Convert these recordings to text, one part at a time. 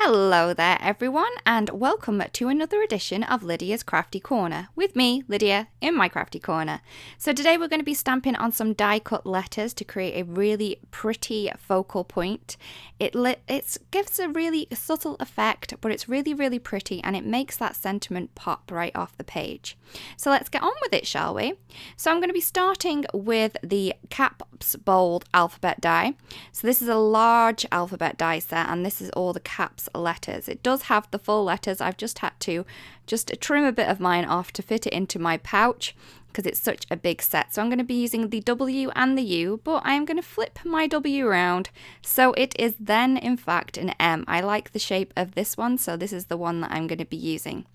Hello there everyone, and welcome to another edition of Lydia's Crafty Corner with me, Lydia, in my Crafty Corner. So today we're going to be stamping on some die cut letters to create a really pretty focal point. It gives a really subtle effect, but it's really pretty, and it makes that sentiment pop right off the page. So let's get on with it, shall we? So I'm going to be starting with the Caps Bold alphabet die. So this is a large alphabet die set, and this is all the caps letters. It does have the full letters. I've just had to trim a bit of mine off to fit it into my pouch because it's such a big set. So I'm going to be using the W and the U, but I am going to flip my W around so it is then in fact an M. I like the shape of this one, so this is the one that I'm going to be using.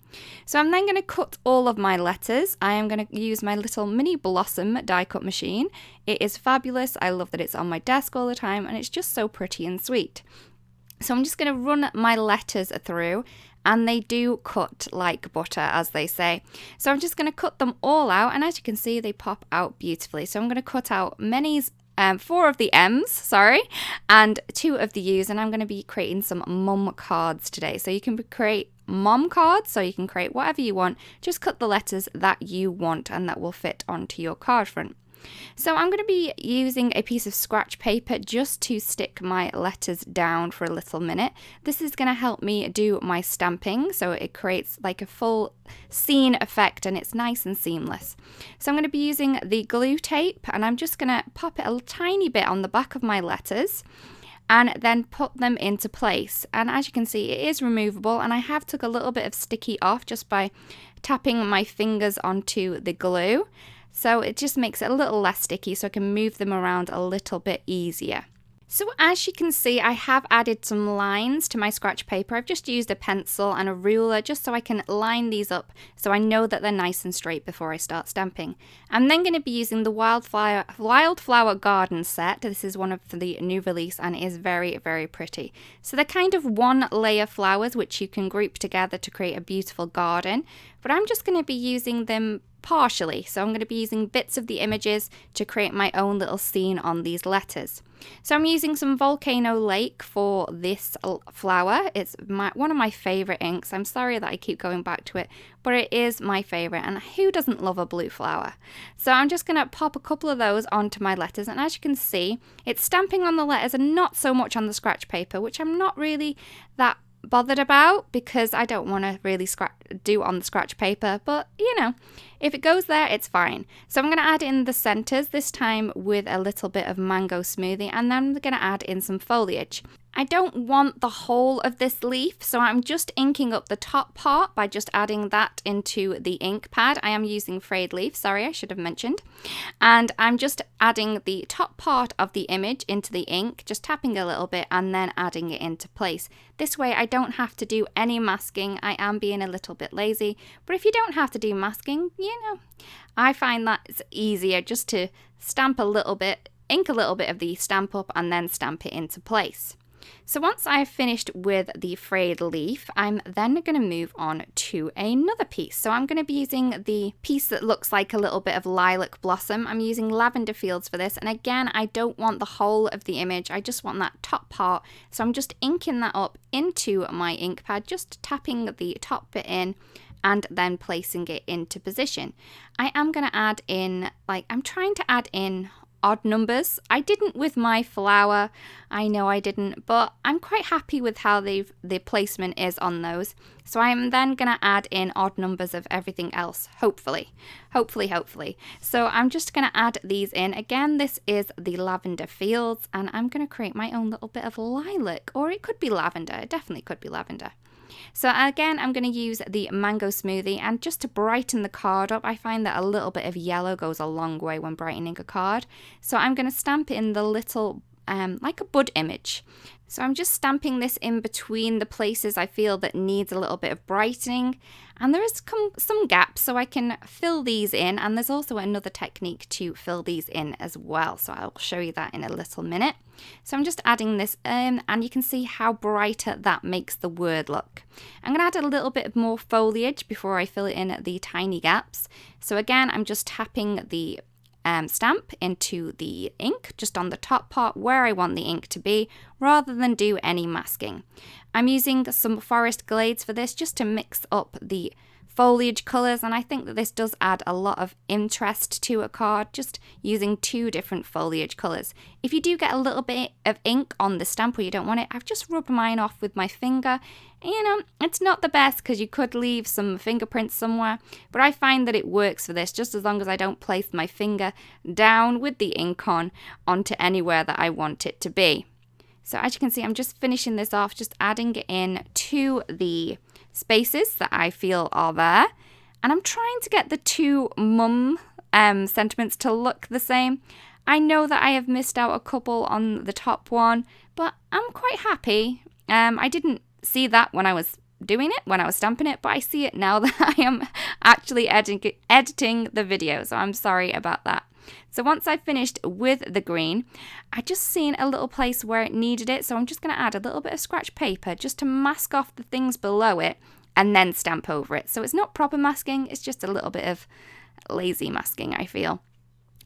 So I'm then going to cut all of my letters. I am going to use my little mini Blossom die cut machine. It is fabulous. I love that it's on my desk all the time, and it's just so pretty and sweet. So I'm just going to run my letters through, and they do cut like butter, as they say. So I'm just going to cut them all out, and as you can see, they pop out beautifully. So I'm going to cut out 4 of the M's, and 2 of the U's, and I'm going to be creating some mum cards today. So you can create mom cards, so you can create whatever you want. Just cut the letters that you want, and that will fit onto your card front. So I'm going to be using a piece of scratch paper just to stick my letters down for a little minute. This is going to help me do my stamping, so it creates like a full scene effect and it's nice and seamless. So I'm going to be using the glue tape, and I'm just going to pop it a tiny bit on the back of my letters and then put them into place. And as you can see, it is removable, and I have took a little bit of sticky off just by tapping my fingers onto the glue. So it just makes it a little less sticky, so I can move them around a little bit easier. So as you can see, I have added some lines to my scratch paper. I've just used a pencil and a ruler just so I can line these up so I know that they're nice and straight before I start stamping. I'm then going to be using the wildflower garden set. This is one of the new release, and it is very pretty. So they're kind of one layer flowers which you can group together to create a beautiful garden, but I'm just going to be using them partially. So I'm going to be using bits of the images to create my own little scene on these letters. So I'm using some Volcano Lake for this flower. It's one of my favorite inks. I'm sorry that I keep going back to it, but it is my favorite, and who doesn't love a blue flower? So I'm just going to pop a couple of those onto my letters, and as you can see, it's stamping on the letters and not so much on the scratch paper, which I'm not really that bothered about because I don't want to really do on the scratch paper, but you know, if it goes there, it's fine. So I'm going to add in the centers, this time with a little bit of mango smoothie, and then I'm going to add in some foliage. I don't want the whole of this leaf, so I'm just inking up the top part by just adding that into the ink pad. I am using Frayed leaf, sorry, I should have mentioned. And I'm just adding the top part of the image into the ink, just tapping a little bit and then adding it into place. This way I don't have to do any masking. I am being a little bit lazy, but if you don't have to do masking, you know, I find that it's easier just to stamp a little bit, ink a little bit of the stamp up and then stamp it into place. So once I've finished with the frayed leaf, I'm then going to move on to another piece. So I'm going to be using the piece that looks like a little bit of lilac blossom. I'm using lavender fields for this, and again, I don't want the whole of the image, I just want that top part. So I'm just inking that up into my ink pad, just tapping the top bit in and then placing it into position. I am going to add in, I'm trying to add in odd numbers. I didn't with my flower, I know I didn't, but I'm quite happy with how the placement is on those. So I'm then going to add in odd numbers of everything else, hopefully. So I'm just going to add these in. Again, this is the lavender fields, and I'm going to create my own little bit of lilac, or it could be lavender. It definitely could be lavender. So again, I'm going to use the mango smoothie, and just to brighten the card up, I find that a little bit of yellow goes a long way when brightening a card. So I'm going to stamp in the little, like a bud image. So I'm just stamping this in between the places I feel that needs a little bit of brightening, and there is some gaps, so I can fill these in, and there's also another technique to fill these in as well, so I'll show you that in a little minute. So I'm just adding this in, and you can see how brighter that makes the word look. I'm going to add a little bit more foliage before I fill in the tiny gaps. So again, I'm just tapping the stamp into the ink, just on the top part where I want the ink to be, rather than do any masking. I'm using some forest glades for this just to mix up the foliage colours, and I think that this does add a lot of interest to a card, just using 2 different foliage colours. If you do get a little bit of ink on the stamp or you don't want it, I've just rubbed mine off with my finger. You know, it's not the best because you could leave some fingerprints somewhere, but I find that it works for this, just as long as I don't place my finger down with the ink onto anywhere that I want it to be. So as you can see, I'm just finishing this off, just adding it in to the spaces that I feel are there. And I'm trying to get the 2 mum sentiments to look the same. I know that I have missed out a couple on the top one, but I'm quite happy. I didn't see that when I was doing it, when I was stamping it, but I see it now that I am actually editing the video, so I'm sorry about that. So once I've finished with the green, I just seen a little place where it needed it, so I'm just going to add a little bit of scratch paper just to mask off the things below it and then stamp over it. So it's not proper masking, it's just a little bit of lazy masking, I feel.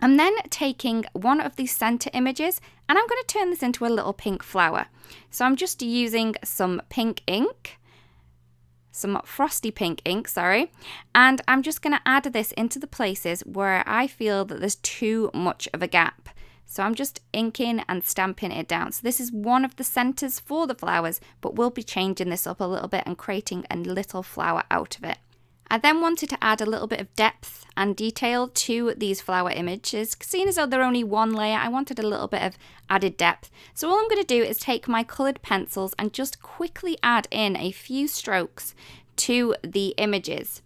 I'm then taking one of these center images and I'm going to turn this into a little pink flower. So I'm just using some pink ink, some Frosty pink ink, and I'm just going to add this into the places where I feel that there's too much of a gap. So I'm just inking and stamping it down. So this is one of the centers for the flowers, but we'll be changing this up a little bit and creating a little flower out of it. I then wanted to add a little bit of depth and detail to these flower images. Seeing as though they're only 1 layer, I wanted a little bit of added depth. So all I'm going to do is take my coloured pencils and just quickly add in a few strokes to the images.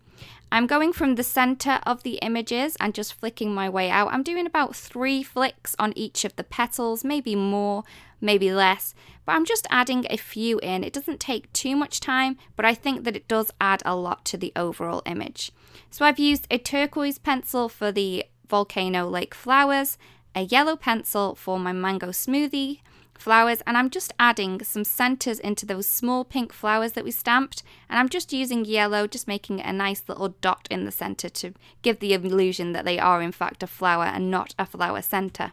I'm going from the centre of the images and just flicking my way out. I'm doing about 3 flicks on each of the petals, maybe more, maybe less, but I'm just adding a few in. It doesn't take too much time, but I think that it does add a lot to the overall image. So I've used a turquoise pencil for the Volcano Lake flowers, a yellow pencil for my mango smoothie flowers, and I'm just adding some centers into those small pink flowers that we stamped, and I'm just using yellow, just making a nice little dot in the center to give the illusion that they are in fact a flower and not a flower center.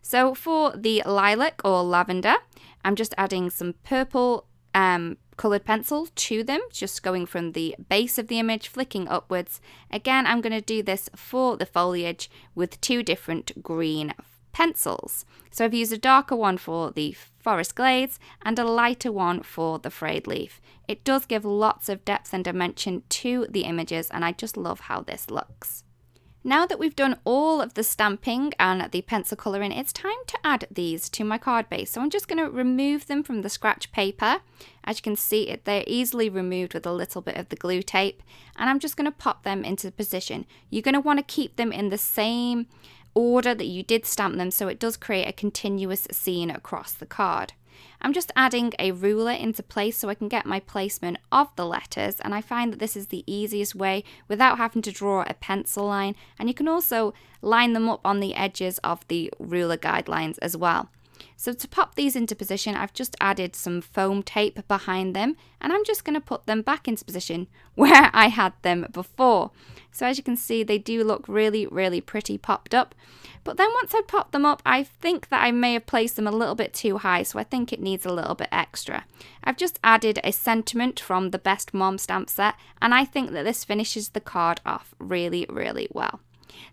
So for the lilac or lavender, I'm just adding some purple coloured pencil to them, just going from the base of the image, flicking upwards. Again, I'm going to do this for the foliage with 2 different green pencils. So I've used a darker one for the forest glades and a lighter one for the frayed leaf. It does give lots of depth and dimension to the images, and I just love how this looks. Now that we've done all of the stamping and the pencil colouring, it's time to add these to my card base. So I'm just going to remove them from the scratch paper. As you can see, they're easily removed with a little bit of the glue tape, and I'm just going to pop them into position. You're going to want to keep them in the same order that you did stamp them, so it does create a continuous scene across the card. I'm just adding a ruler into place so I can get my placement of the letters, and I find that this is the easiest way without having to draw a pencil line, and you can also line them up on the edges of the ruler guidelines as well. So to pop these into position, I've just added some foam tape behind them, and I'm just going to put them back into position where I had them before. So as you can see, they do look really, really pretty popped up. But then once I pop them up, I think that I may have placed them a little bit too high, so I think it needs a little bit extra. I've just added a sentiment from the Best Mom stamp set, and I think that this finishes the card off really, really well.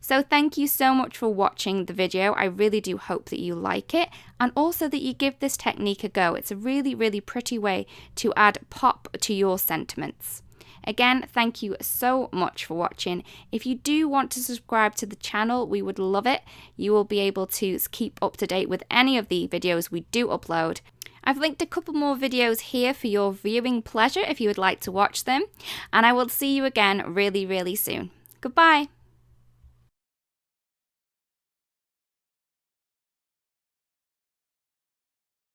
So thank you so much for watching the video. I really do hope that you like it, and also that you give this technique a go. It's a really, really pretty way to add pop to your sentiments. Again, thank you so much for watching. If you do want to subscribe to the channel, we would love it. You will be able to keep up to date with any of the videos we do upload. I've linked a couple more videos here for your viewing pleasure if you would like to watch them, and I will see you again really, really soon. Goodbye.